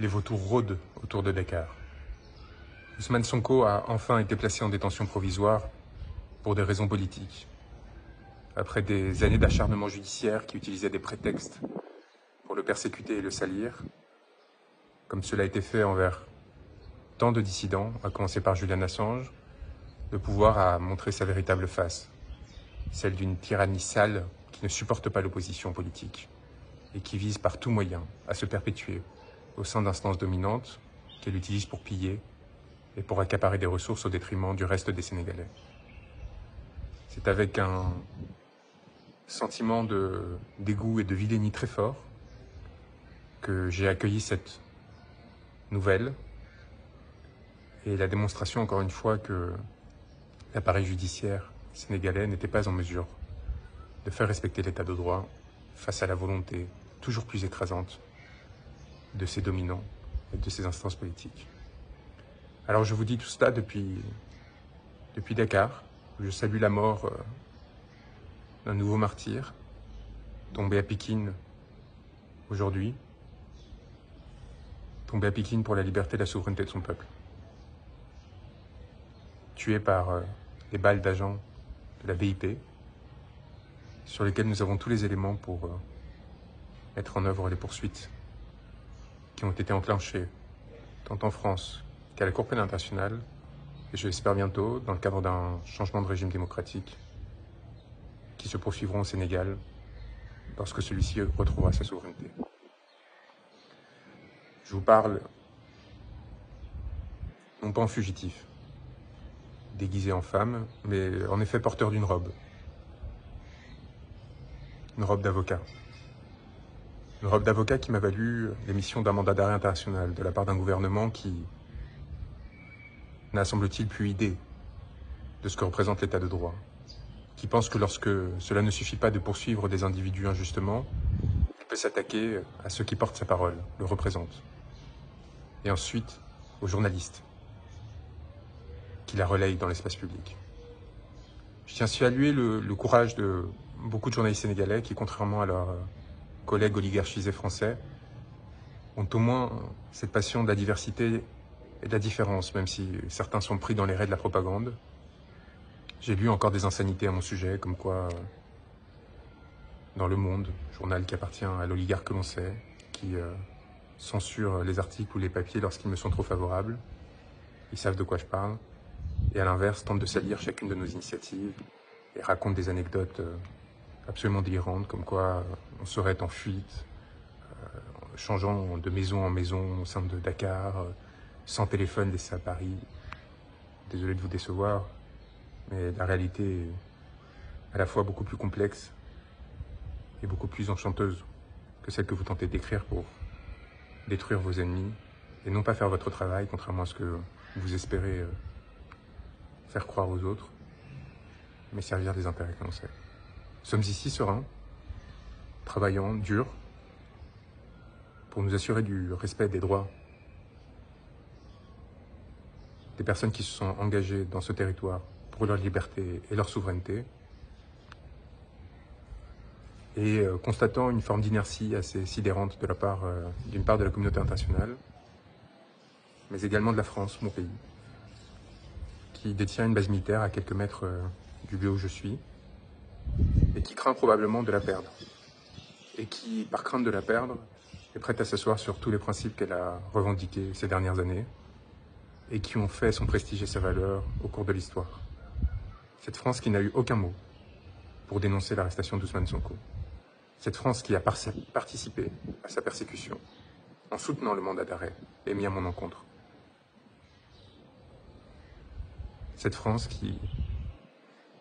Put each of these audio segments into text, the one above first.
les vautours rôdent autour de Dakar. Ousmane Sonko a enfin été placé en détention provisoire pour des raisons politiques. Après des années d'acharnement judiciaire qui utilisaient des prétextes pour le persécuter et le salir, comme cela a été fait envers tant de dissidents, à commencer par Julian Assange, le pouvoir a montré sa véritable face, celle d'une tyrannie sale qui ne supporte pas l'opposition politique et qui vise par tout moyen à se perpétuer au sein d'instances dominantes qu'elle utilise pour piller et pour accaparer des ressources au détriment du reste des Sénégalais. C'est avec un sentiment de dégoût et de vilainie très fort que j'ai accueilli cette nouvelle et la démonstration, encore une fois, que l'appareil judiciaire sénégalais n'était pas en mesure de faire respecter l'état de droit face à la volonté toujours plus écrasante de ses dominants et de ses instances politiques. Alors je vous dis tout cela depuis Dakar, où je salue la mort d'un nouveau martyr, tombé à Pikine aujourd'hui, tombé à Pikine pour la liberté et la souveraineté de son peuple. Tué par les balles d'agents de la BIP, sur lesquels nous avons tous les éléments pour mettre en œuvre les poursuites qui ont été enclenchées, tant en France qu'à la Cour pénale internationale, et je l'espère bientôt, dans le cadre d'un changement de régime démocratique, qui se poursuivront au Sénégal lorsque celui-ci retrouvera sa souveraineté. Je vous parle non pas en fugitif, déguisé en femme, mais en effet porteur d'une robe. Une robe d'avocat. Une robe d'avocat qui m'a valu l'émission d'un mandat d'arrêt international de la part d'un gouvernement qui n'a, semble-t-il, plus idée de ce que représente l'état de droit, qui pense que lorsque cela ne suffit pas de poursuivre des individus injustement, il peut s'attaquer à ceux qui portent sa parole, le représentent, et ensuite aux journalistes qui la relayent dans l'espace public. Je tiens à saluer le courage de beaucoup de journalistes sénégalais qui, contrairement à leurs collègues oligarchisés français, ont au moins cette passion de la diversité et de la différence, même si certains sont pris dans les raies de la propagande. J'ai lu encore des insanités à mon sujet, comme quoi, dans Le Monde, journal qui appartient à l'oligarque que l'on sait, qui censure les articles ou les papiers lorsqu'ils me sont trop favorables, ils savent de quoi je parle, et à l'inverse, tente de salir chacune de nos initiatives et raconte des anecdotes absolument délirantes, comme quoi on serait en fuite, changeant de maison en maison au sein de Dakar, sans téléphone laissé à Paris. Désolé de vous décevoir, mais la réalité est à la fois beaucoup plus complexe et beaucoup plus enchanteuse que celle que vous tentez d'écrire pour détruire vos ennemis et non pas faire votre travail, contrairement à ce que vous espérez faire croire aux autres, mais servir des intérêts que l'on sait. Nous sommes ici sereins, travaillant, dur, pour nous assurer du respect des droits des personnes qui se sont engagées dans ce territoire pour leur liberté et leur souveraineté, et constatant une forme d'inertie assez sidérante de la part, d'une part de la communauté internationale, mais également de la France, mon pays, qui détient une base militaire à quelques mètres du lieu où je suis, et qui craint probablement de la perdre, et qui, par crainte de la perdre, est prête à s'asseoir sur tous les principes qu'elle a revendiqués ces dernières années, et qui ont fait son prestige et sa valeur au cours de l'histoire. Cette France qui n'a eu aucun mot pour dénoncer l'arrestation d'Ousmane Sonko. Cette France qui a participé à sa persécution en soutenant le mandat d'arrêt émis à mon encontre. Cette France qui,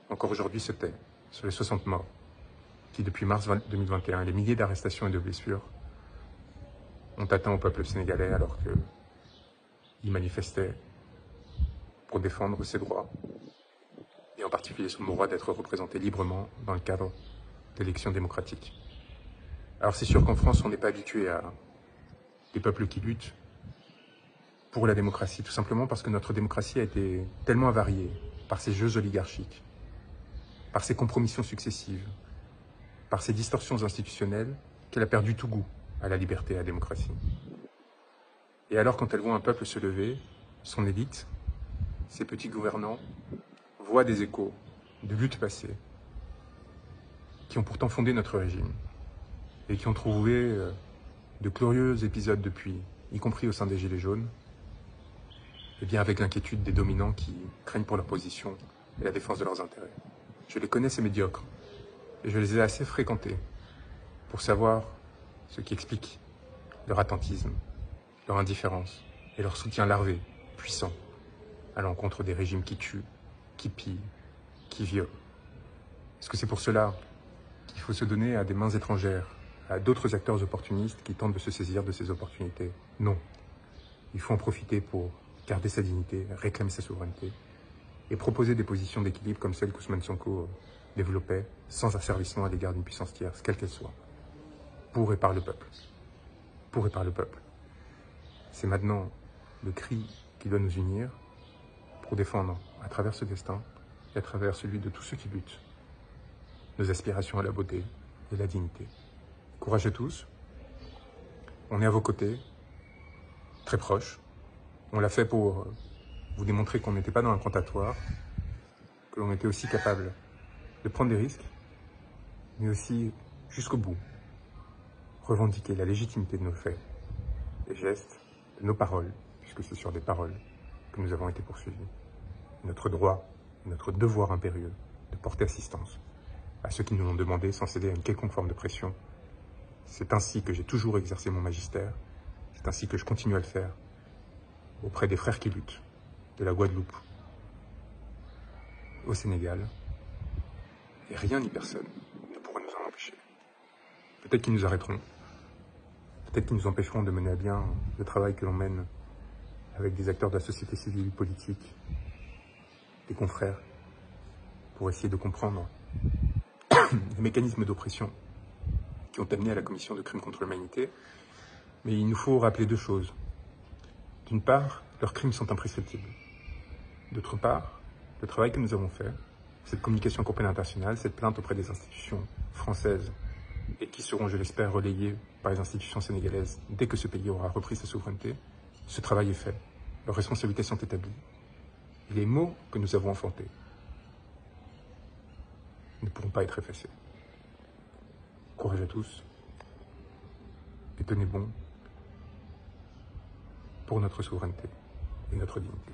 encore aujourd'hui, se tait sur les 60 morts, qui depuis mars 2021 et les milliers d'arrestations et de blessures ont atteint au peuple sénégalais alors qu'il manifestait pour défendre ses droits, et en particulier son droit d'être représenté librement dans le cadre d'élections démocratiques. Alors c'est sûr qu'en France, on n'est pas habitué à des peuples qui luttent pour la démocratie, tout simplement parce que notre démocratie a été tellement avariée par ces jeux oligarchiques, par ces compromissions successives, par ces distorsions institutionnelles, qu'elle a perdu tout goût à la liberté et à la démocratie. Et alors quand elles voient un peuple se lever, son élite, ses petits gouvernants, voient des échos de luttes passées, qui ont pourtant fondé notre régime, et qui ont trouvé de glorieux épisodes depuis, y compris au sein des Gilets jaunes, et bien avec l'inquiétude des dominants qui craignent pour leur position et la défense de leurs intérêts. Je les connais, ces médiocres, et je les ai assez fréquentés pour savoir ce qui explique leur attentisme, leur indifférence et leur soutien larvé, puissant, à l'encontre des régimes qui tuent, qui pillent, qui violent. Est-ce que c'est pour cela qu'il faut se donner à des mains étrangères, à d'autres acteurs opportunistes qui tentent de se saisir de ces opportunités? Non. Il faut en profiter pour garder sa dignité, réclamer sa souveraineté et proposer des positions d'équilibre comme celles qu'Ousmane Sonko développait, sans asservissement à l'égard d'une puissance tierce, quelle qu'elle soit, pour et par le peuple. Pour et par le peuple. C'est maintenant le cri qui doit nous unir pour défendre, à travers ce destin et à travers celui de tous ceux qui luttent, nos aspirations à la beauté et la dignité. Courage à tous. On est à vos côtés, très proches. On l'a fait pour vous démontrer qu'on n'était pas dans un cantatoire, que l'on était aussi capable de prendre des risques, mais aussi, jusqu'au bout, revendiquer la légitimité de nos faits, des gestes, de nos paroles, puisque c'est sur des paroles que nous avons été poursuivis. Notre droit et notre devoir impérieux de porter assistance à ceux qui nous l'ont demandé sans céder à une quelconque forme de pression. C'est ainsi que j'ai toujours exercé mon magistère, c'est ainsi que je continue à le faire auprès des frères qui luttent, de la Guadeloupe au Sénégal, et rien ni personne ne pourra nous en empêcher. Peut-être qu'ils nous arrêteront, peut-être qu'ils nous empêcheront de mener à bien le travail que l'on mène avec des acteurs de la société civile, politique, des confrères, pour essayer de comprendre les mécanismes d'oppression qui ont amené à la commission de crimes contre l'humanité. Mais il nous faut rappeler deux choses. D'une part, leurs crimes sont imprescriptibles. D'autre part, le travail que nous avons fait, cette communication européenne internationale, cette plainte auprès des institutions françaises et qui seront, je l'espère, relayées par les institutions sénégalaises dès que ce pays aura repris sa souveraineté, ce travail est fait. Leurs responsabilités sont établies. Et les mots que nous avons enfantés ne pourront pas être effacés. Courage à tous et tenez bon pour notre souveraineté et notre dignité.